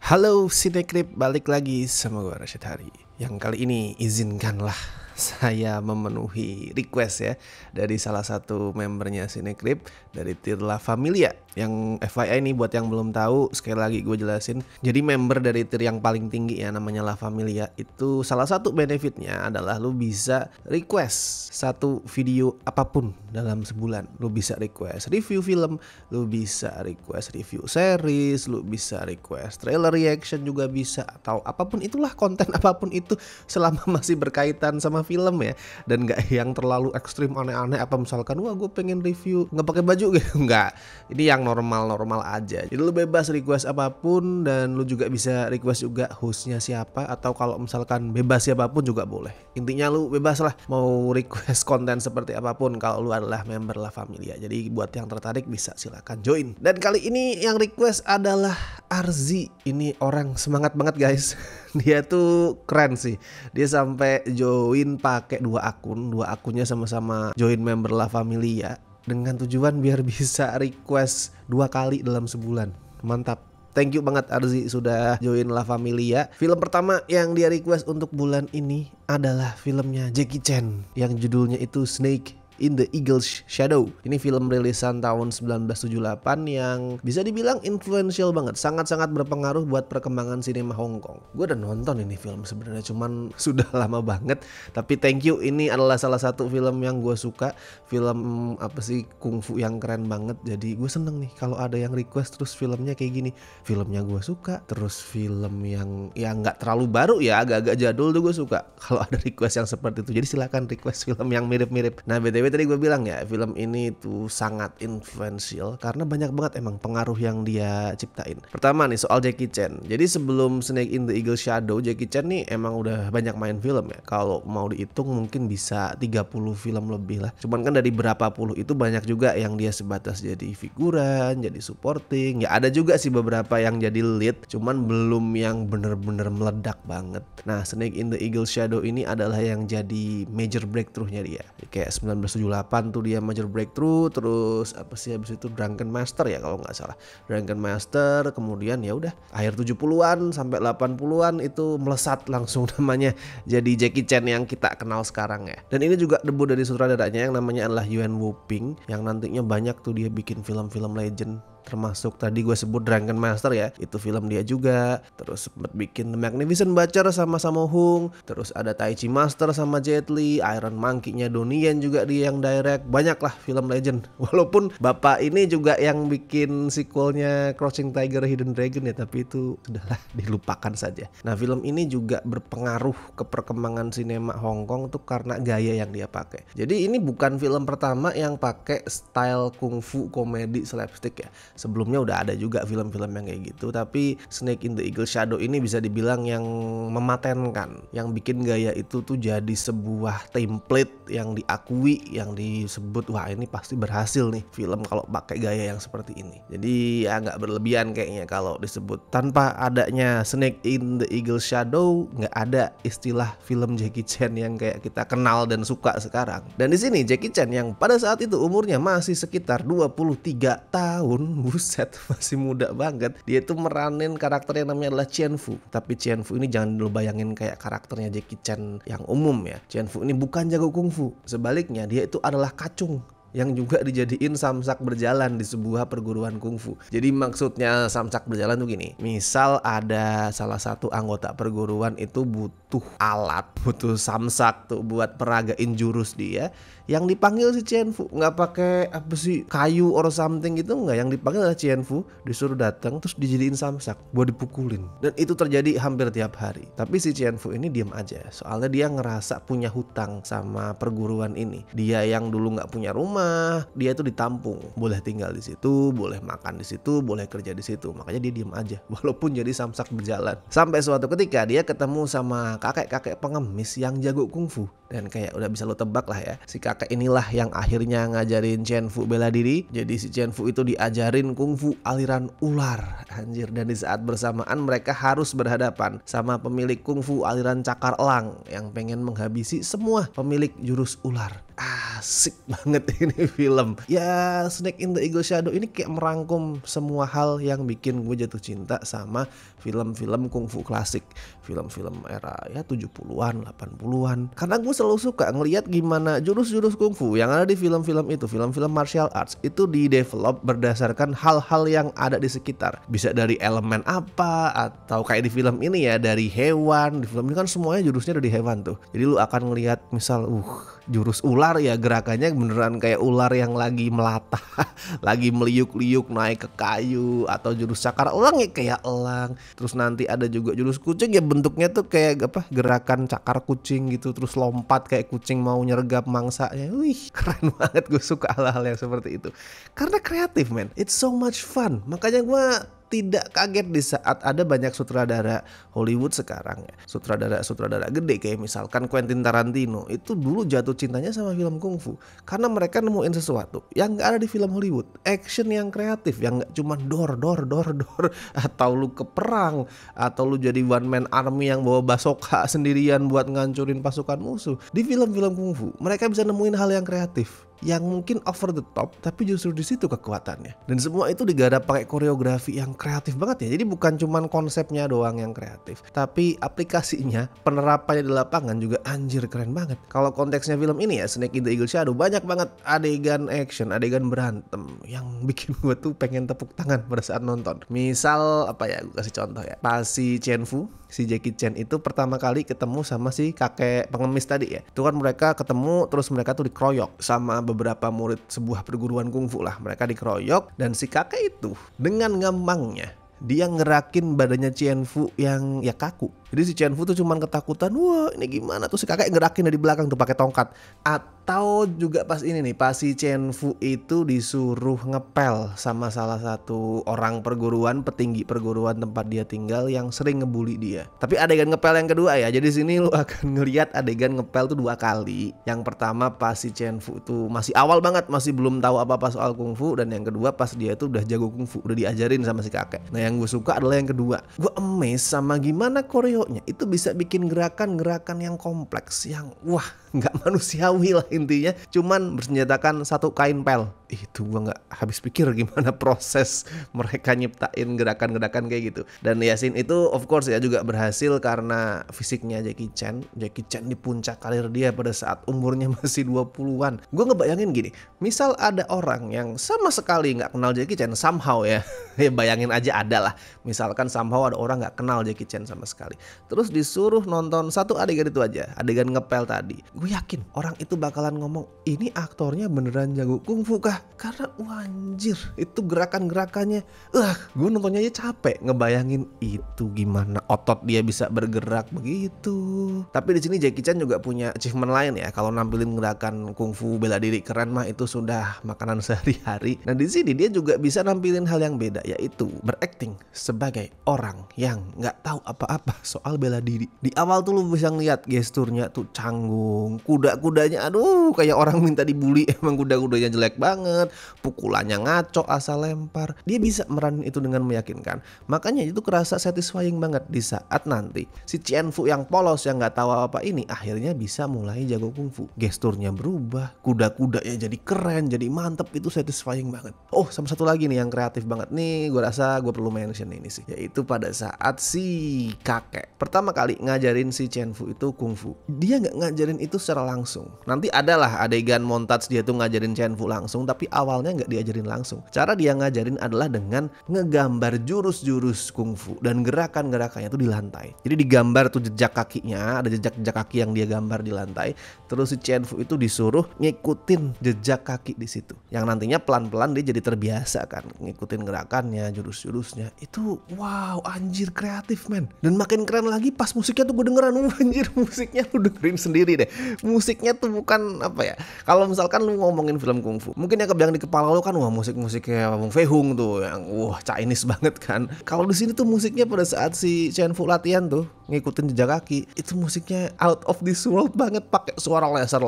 Halo Sinekrip, balik lagi sama gue Rashid Hari. Yang kali ini izinkanlah saya memenuhi request ya dari salah satu membernya Sinekrip, dari tier La Familia. Yang FYI nih buat yang belum tahu, sekali lagi gue jelasin. Jadi member dari tier yang paling tinggi ya, namanya La Familia, itu salah satu benefitnya adalah lu bisa request satu video apapun dalam sebulan. Lu bisa request review film, lu bisa request review series, lu bisa request trailer reaction juga bisa, atau apapun itulah, konten apapun itu selama masih berkaitan sama film ya, dan nggak yang terlalu ekstrim aneh-aneh. Apa misalkan wah gue pengen review nggak pakai baju gitu, nggak. Ini yang normal-normal aja. Jadi lu bebas request apapun, dan lu juga bisa request juga hostnya siapa, atau kalau misalkan bebas siapapun juga boleh. Intinya lu bebas lah mau request konten seperti apapun kalau lu adalah member La Familia. Jadi buat yang tertarik bisa silakan join. Dan kali ini yang request adalah Arzi. Ini orang semangat banget guys. Dia tuh keren sih. Dia sampai join pakai dua akunnya sama-sama join member La Familia, dengan tujuan biar bisa request 2 kali dalam sebulan. Mantap. Thank you banget Arzi sudah join La Familia. Film pertama yang dia request untuk bulan ini adalah filmnya Jackie Chan yang judulnya itu Snake in the Eagle's Shadow. Ini film rilisan tahun 1978 yang bisa dibilang influential banget, sangat-sangat berpengaruh buat perkembangan sinema Hong Kong. Gue udah nonton ini film sebenarnya, cuman sudah lama banget. Tapi thank you, ini adalah salah satu film yang gue suka, film kungfu yang keren banget. Jadi gue seneng nih kalau ada yang request terus filmnya kayak gini. Filmnya gue suka, terus film yang nggak terlalu baru ya, agak-agak jadul tuh gue suka kalau ada request yang seperti itu. Jadi silakan request film yang mirip-mirip. Nah BTW tadi gue bilang ya, film ini tuh sangat influential karena banyak banget emang pengaruh yang dia ciptain. Pertama nih soal Jackie Chan. Jadi sebelum Snake in the Eagle's Shadow, Jackie Chan nih emang udah banyak main film ya. Kalau mau dihitung mungkin bisa 30 film lebih lah. Cuman kan dari berapa puluh itu banyak juga yang dia sebatas jadi figuran, jadi supporting. Ya ada juga sih beberapa yang jadi lead, cuman belum yang bener-bener meledak banget. Nah Snake in the Eagle's Shadow ini adalah yang jadi major breakthrough-nya dia. Kayak 1978 tuh dia major breakthrough, terus habis itu Drunken Master ya kalau nggak salah. Drunken Master, kemudian ya udah akhir 70-an sampai 80-an itu melesat langsung namanya jadi Jackie Chan yang kita kenal sekarang ya. Dan ini juga debut dari sutradaranya yang namanya adalah Yuen Woo-ping, yang nantinya banyak tuh dia bikin film-film legend, termasuk tadi gue sebut Drunken Master ya, itu film dia juga. Terus sempat bikin The Magnificent Butcher sama Sammo Hung, terus ada Tai Chi Master sama Jet Li, Iron Monkey-nya Donnie Yen juga dia yang direct. Banyak lah film legend. Walaupun bapak ini juga yang bikin sequelnya Crouching Tiger Hidden Dragon ya, tapi itu sudahlah dilupakan saja. Nah film ini juga berpengaruh ke perkembangan sinema Hong Kong tuh karena gaya yang dia pakai. Jadi ini bukan film pertama yang pakai style kungfu komedi slapstick ya. Sebelumnya udah ada juga film-film yang kayak gitu, tapi Snake in the Eagle's Shadow ini bisa dibilang yang mematenkan, yang bikin gaya itu tuh jadi sebuah template yang diakui, yang disebut wah ini pasti berhasil nih film kalau pakai gaya yang seperti ini. Jadi ya nggak berlebihan kayaknya kalau disebut. Tanpa adanya Snake in the Eagle's Shadow nggak ada istilah film Jackie Chan yang kayak kita kenal dan suka sekarang. Dan di sini Jackie Chan yang pada saat itu umurnya masih sekitar 23 tahun, buset masih muda banget. Dia tuh meranin karakter yang namanya adalah Chien Fu. Tapi Chien Fu ini jangan dulu bayangin kayak karakternya Jackie Chan yang umum ya. Chien Fu ini bukan jago kungfu. Sebaliknya dia itu adalah kacung yang juga dijadiin samsak berjalan di sebuah perguruan kungfu. Jadi maksudnya samsak berjalan tuh gini, misal ada salah satu anggota perguruan itu butuh alat, butuh samsak tuh buat peragain jurus dia, yang dipanggil si Chien Fu, nggak pakai kayu or something gitu, nggak. Yang dipanggil adalah Chien Fu, disuruh datang terus dijadiin samsak buat dipukulin. Dan itu terjadi hampir tiap hari. Tapi si Chien Fu ini diam aja, soalnya dia ngerasa punya hutang sama perguruan ini. Dia yang dulu nggak punya rumah, dia tuh ditampung, boleh tinggal di situ, boleh makan di situ, boleh kerja di situ. Makanya dia diam aja walaupun jadi samsak berjalan. Sampai suatu ketika dia ketemu sama kakek-kakek pengemis yang jago kungfu. Dan kayak udah bisa lo tebak lah ya, si kakek inilah yang akhirnya ngajarin Chien Fu bela diri. Jadi si Chien Fu itu diajarin kungfu aliran ular, anjir. Dan di saat bersamaan mereka harus berhadapan sama pemilik kungfu aliran cakar elang yang pengen menghabisi semua pemilik jurus ular. Asik banget ini film. Ya Snake in the Eagle's Shadow ini kayak merangkum semua hal yang bikin gue jatuh cinta sama film-film kungfu klasik, film-film era ya 70-an, 80-an. Karena gue selalu suka ngelihat gimana jurus-jurus kungfu yang ada di film-film itu, film-film martial arts itu di-develop berdasarkan hal-hal yang ada di sekitar. Bisa dari elemen apa, atau kayak di film ini ya dari hewan. Di film ini kan semuanya jurusnya dari hewan tuh. Jadi lu akan ngelihat misal jurus ular ya, gerakannya beneran kayak ular yang lagi melatah, lagi meliuk-liuk naik ke kayu, atau jurus cakar elang ya kayak elang. Terus nanti ada juga jurus kucing ya, bentuknya tuh kayak gerakan cakar kucing gitu, terus lompat kayak kucing mau nyergap mangsanya. Wih, keren banget, gue suka hal-hal yang seperti itu. Karena kreatif, man. It's so much fun. Makanya gue tidak kaget di saat ada banyak sutradara Hollywood sekarang ya, sutradara gede kayak misalkan Quentin Tarantino itu dulu jatuh cintanya sama film kungfu karena mereka nemuin sesuatu yang nggak ada di film Hollywood, action yang kreatif yang nggak cuma dor atau lu ke perang atau lu jadi one man army yang bawa basoka sendirian buat ngancurin pasukan musuh. Di film-film kungfu mereka bisa nemuin hal yang kreatif yang mungkin over the top, tapi justru di situ kekuatannya. Dan semua itu digarap pakai koreografi yang kreatif banget ya. Jadi bukan cuman konsepnya doang yang kreatif, tapi aplikasinya, penerapannya di lapangan juga anjir keren banget. Kalau konteksnya film ini ya, Snake in the Eagle Shadow, banyak banget adegan action, adegan berantem yang bikin gue tuh pengen tepuk tangan pada saat nonton. Misal apa ya, gue kasih contoh ya. Pas si Chen Fu, si Jackie Chan itu pertama kali ketemu sama si kakek pengemis tadi ya. Itu kan mereka ketemu terus mereka tuh dikeroyok sama beberapa murid sebuah perguruan kungfu lah. Mereka dikeroyok dan si kakek itu dengan gampangnya dia ngerakin badannya Chen Fu yang ya kaku. Jadi si Chen Fu tuh cuman ketakutan, wah ini gimana tuh si kakek ngerakin dari belakang tuh pakai tongkat. Atau juga pas ini nih, pas si Chen Fu itu disuruh ngepel sama salah satu orang perguruan, petinggi perguruan tempat dia tinggal yang sering ngebully dia. Tapi adegan ngepel yang kedua ya, jadi sini lu akan ngelihat adegan ngepel tuh 2 kali. Yang pertama pas si Chen Fu tuh masih awal banget, masih belum tahu apa-apa soal kungfu, dan yang kedua pas dia tuh udah jago kungfu, udah diajarin sama si kakek. Nah yang gue suka adalah yang kedua, gue amazed sama gimana koreonya itu bisa bikin gerakan-gerakan yang kompleks, yang wah nggak manusiawi lah intinya, cuman bersenjatakan satu kain pel. Itu gue nggak habis pikir gimana proses mereka nyiptain gerakan-gerakan kayak gitu. Dan Yasin itu of course ya juga berhasil karena fisiknya Jackie Chan di puncak karir dia pada saat umurnya masih 20-an. Gue ngebayangin gini, misal ada orang yang sama sekali nggak kenal Jackie Chan somehow ya, ya bayangin aja ada lah, misalkan somehow ada orang nggak kenal Jackie Chan sama sekali, terus disuruh nonton satu adegan itu aja, adegan ngepel tadi, gue yakin orang itu bakalan ngomong ini aktornya beneran jago kungfu kah? Karena anjir itu gerakan-gerakannya gue nontonnya aja capek ngebayangin itu gimana otot dia bisa bergerak begitu. Tapi di sini Jackie Chan juga punya achievement lain ya, kalau nampilin gerakan kungfu bela diri keren mah itu sudah makanan sehari-hari. Nah di sini dia juga bisa nampilin hal yang beda, yaitu berakting sebagai orang yang nggak tahu apa-apa soal bela diri. Di awal tuh lu bisa ngeliat gesturnya tuh canggung, kuda-kudanya aduh kayak orang minta dibully, emang kuda-kudanya jelek banget, pukulannya ngaco asal lempar. Dia bisa meranin itu dengan meyakinkan. Makanya itu kerasa satisfying banget di saat nanti si Chen Fu yang polos yang nggak tahu apa ini akhirnya bisa mulai jago kungfu. Gesturnya berubah, kuda-kudanya jadi keren, jadi mantep, itu satisfying banget. Oh sama satu lagi nih yang kreatif banget nih, gue rasa gue perlu mention ini sih, yaitu pada saat si kakek pertama kali ngajarin si Chen Fu itu kungfu. Dia nggak ngajarin itu secara langsung. Nanti adalah adegan montage dia tuh ngajarin Chen Fu langsung, tapi awalnya nggak diajarin langsung. Cara dia ngajarin adalah dengan ngegambar jurus-jurus kungfu dan gerakan-gerakannya tuh di lantai. Jadi digambar tuh jejak kakinya, ada jejak-jejak kaki yang dia gambar di lantai. Terus si Chen Fu itu disuruh ngikutin jejak kaki di situ. Yang nantinya pelan-pelan dia jadi terbiasa kan ngikutin gerakannya, jurus-jurusnya. Itu wow, anjir kreatif men. Dan makin keren lagi pas musiknya tuh gue dengeran, anjir musiknya lu dengerin sendiri deh. Musiknya tuh bukan apa ya, kalau misalkan lu ngomongin film kungfu, mungkin yang kebayang di kepala lu kan wah musik-musiknya Wong Fei Hung tuh yang wah Chinese banget kan. Kalau di sini tuh musiknya pada saat si Chen Fu latihan tuh ngikutin jejak kaki, itu musiknya out of this world banget, pakai suara laser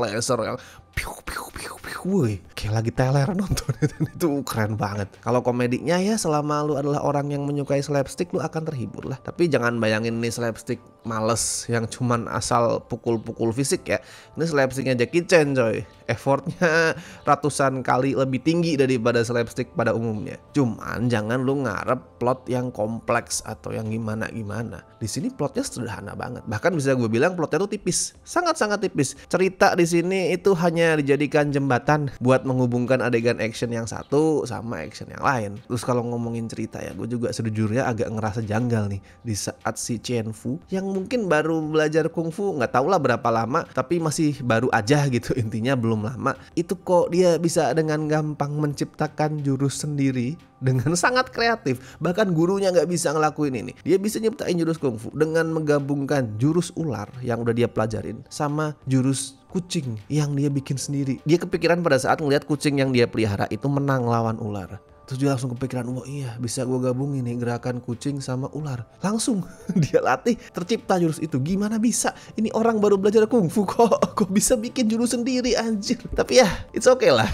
yang piu piu piu piu wih, kayak lagi teler nonton itu keren banget. Kalau komedinya ya selama lu adalah orang yang menyukai slapstick lu akan terhibur lah. Tapi jangan bayangin nih slapstick males yang cuman asal pukul-pukul fisik ya. Ini slapsticknya Jackie Chan coy. Effortnya ratusan kali lebih tinggi daripada slapstick pada umumnya. Cuman jangan lu ngarep plot yang kompleks atau yang gimana-gimana. Di sini plotnya sederhana banget. Bahkan bisa gue bilang plotnya tuh tipis, sangat-sangat tipis. Cerita di sini itu hanya dijadikan jembatan buat menghubungkan adegan action yang satu sama action yang lain. Terus kalau ngomongin cerita ya, gue juga sejujurnya agak ngerasa janggal nih di saat si Chen Fu yang mungkin baru belajar kungfu, nggak tahu lah berapa lama, tapi masih baru aja gitu, intinya belum lama. Itu kok dia bisa dengan gampang menciptakan jurus sendiri dengan sangat kreatif. Bahkan gurunya nggak bisa ngelakuin ini. Dia bisa nyiptain jurus kungfu dengan menggabungkan jurus ular yang udah dia pelajarin sama jurus kucing yang dia bikin sendiri. Dia kepikiran pada saat ngeliat kucing yang dia pelihara itu menang lawan ular. Terus dia langsung kepikiran, oh iya bisa gue gabungin nih gerakan kucing sama ular. Langsung dia latih, tercipta jurus itu. Gimana bisa? Ini orang baru belajar kungfu kok bisa bikin jurus sendiri anjir. Tapi ya it's okay lah.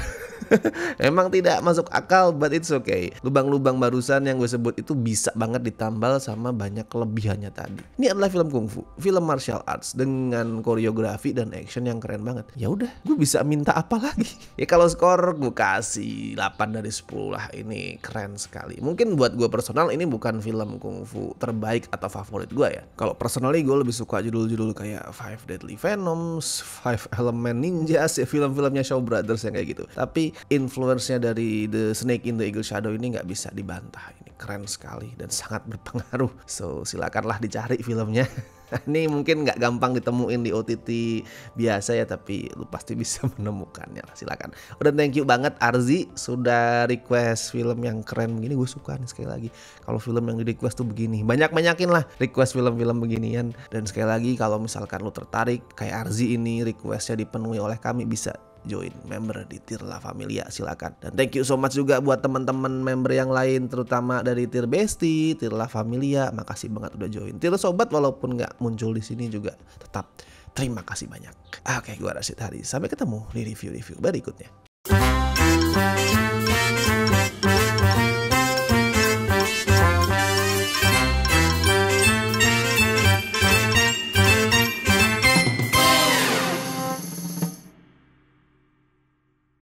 Emang tidak masuk akal, but it's okay. Lubang-lubang barusan yang gue sebut itu bisa banget ditambal sama banyak kelebihannya tadi. Ini adalah film kungfu, film martial arts dengan koreografi dan action yang keren banget. Ya udah, gue bisa minta apa lagi? Ya kalau skor gue kasih 8 dari 10 lah. Ini keren sekali. Mungkin buat gue personal ini bukan film kungfu terbaik atau favorit gue ya. Kalau personally gue lebih suka judul-judul kayak Five Deadly Venoms, Five Element Ninjas, ya film-filmnya Shaw Brothers yang kayak gitu. Tapi influence-nya dari The Snake in the Eagle Shadow ini nggak bisa dibantah. Ini keren sekali dan sangat berpengaruh. So silakanlah dicari filmnya. Ini mungkin nggak gampang ditemuin di OTT biasa ya, tapi lu pasti bisa menemukannya lah. Silakan. Udah thank you banget Arzi sudah request film yang keren begini. Gue suka nih sekali lagi kalau film yang di request tuh begini. Banyakin lah request film-film beginian. Dan sekali lagi kalau misalkan lu tertarik kayak Arzi ini requestnya dipenuhi oleh kami, bisa join member di Tir La Familia, silakan. Dan thank you so much juga buat teman-teman member yang lain, terutama dari Tir Besti, Tir La Familia. Makasih banget udah join. Tir Sobat walaupun nggak muncul di sini juga tetap terima kasih banyak. Oke, gue Rashid Hari. Sampai ketemu di review-review berikutnya.